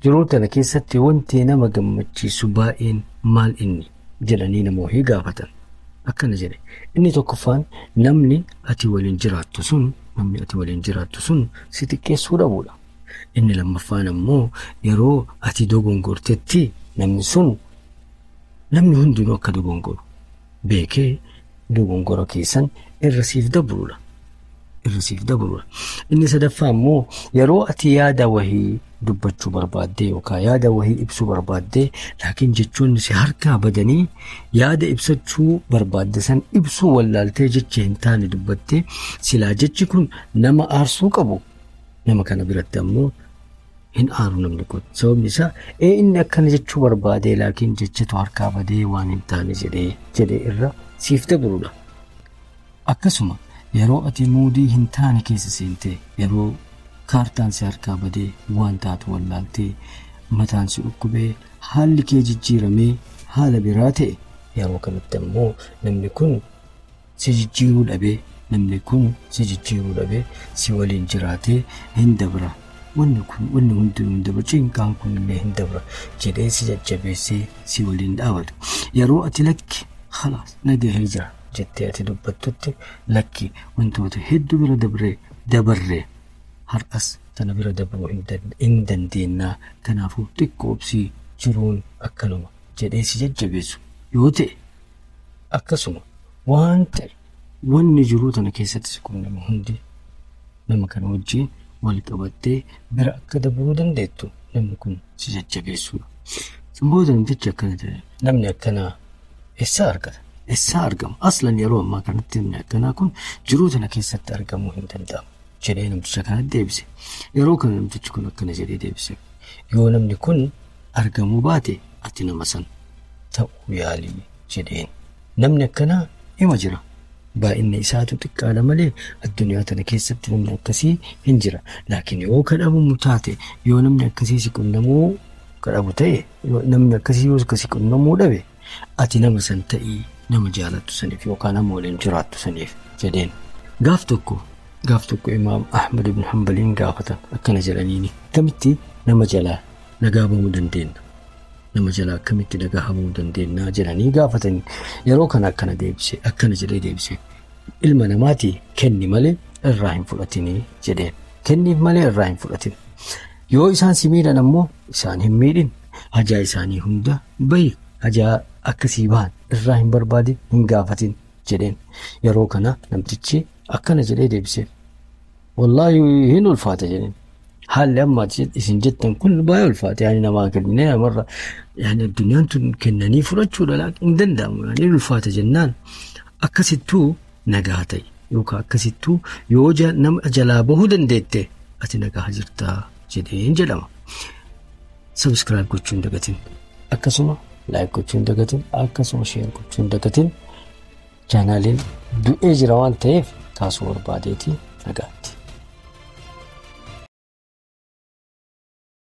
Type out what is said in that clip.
jiruutana keessatti wanti nama gammachiisu baay'een maal inni jedhanii namoonni gaafatan. Akkana jedhe inni tokkoffaan namni ati waliin jiraattu sun si xiqqeessuu dhabuudha. Inni lammaffaan ammoo yeroo ati dogongortetti namni hundinuu akka dogongoru beekee dogongora keessan irra siif dabruudha. Inni sadaffaa ammoo yeroo ati yaada wahii dubbachuu barbaaddee yookaan yaada wahii ibsuu barbaaddee laakiin jechuun si harkaa badanii yaada ibsachuu barbaadde san ibsuu wallaaltee jecha hin taane dubbattee silaa jechi kun nama aarsuu qabu nama kana biratti ammoo hin aaru namni kun. Sababni isaa inni akkana jechuu barbaadee laakiin jechatu harkaa badee waan hin taane jedhee irra siif dabruudha. Akkasuma yeroo ati muudii hin taane keessa seentee yeroo kaartaan si harkaa badee waan taatu wallaaltee mataan si dhukkubee haalli kee jijjiiramee haala biraa ta'e yeroo kanatti ammoo namni kun si jijjiiruu dhabee si waliin jiraatee hin dabra. Wanni hundinuu hin dabra cinqaan kunillee hin dabra jedhee si jajjabeessee si waliin dhaabatu. Yeroo ati lakki khalaas nagahee jira jettee ati dubbattutti lakki wantoota hedduu bira dabarree har'as tana bira dabruu hin dandeenya. Kanaafuu xiqqoobsii jiruun akkanuma jedhee si jajjabeessu yoo ta'e akkasuma waan ta'e wanni jiruu tana keessatti si quunnamu hundi nama kana wajjin wal qabattee bira akka dabruu dandeettu namni kun si jajjabeessuudha. Sanboota namtichi akkana ta'e namni akkanaa eessaa argama? Aslan yeroo ammaa kanatti namni akkanaa kun jiruu tana keessatti argamuu hin danda'amu jedhee namticha kanatti deebise. Yeroo kana namtichi kun akkana jedhee deebise. Yoo namni kun argamuu baate ati nama san ta'uu yaalii jedheen. Namni akkanaa hima jira. Baay'inni isaatu xiqqaadha malee addunyaa tana keessatti namni akkasii hin jira. Laakiin yoo kadhabamu taate yoo namni akkasii si qunnamuu kadhabu ta'e namni akkasii yoo si qunnamuu dhabe ati nama san ta'ii nama jaalattu saniif yookaan nama waliin jiraattu saniif jedheen. Gaaf tokko Imaam Ahmad ibn Hanbaliin gaafatan akkana jedhaniini akkamitti nama jalaa nagaa bahuu dandeenya? Nama jalaa akkamitti nagaa bahuu dandeenya jedhanii gaafatan. Yeroo kana akkana jedhee deebise. Ilma namaatii kenni malee irraa hin fudhatinii jedheen. Kenniif malee irraa hin fudhatin. Yoo isaan si miidhan ammoo isaan hin miidhin. Hajaa isaanii hunda bahi. Hajaa akkasii bahan irraa hin barbaadin hin gaafatin jedheen. Yeroo kana namtichi akkana jedhee deebise. Wallaahi hin ulfaata jedheen. Haalli amma isin jettan kun baay'ee ulfaata. Yaani namaa kennee namarra yaani addunyaan tun kennanii fudhachuudha hin danda'amu. Yaani ulfaata jennaan akkasittuu nagaa ta'e yookaan akkasittuu yoo nama jalaa bahuu dandeette ati nagaa jirtaa jedheen jedhama. Subscribe gochuun dagatin. Akkasuma like gochuun dagatin. Akkasuma share gochuun dagatin. Chaanaaliin du'ee jira waan ta'eef taasuu barbaadeeti nagaatti.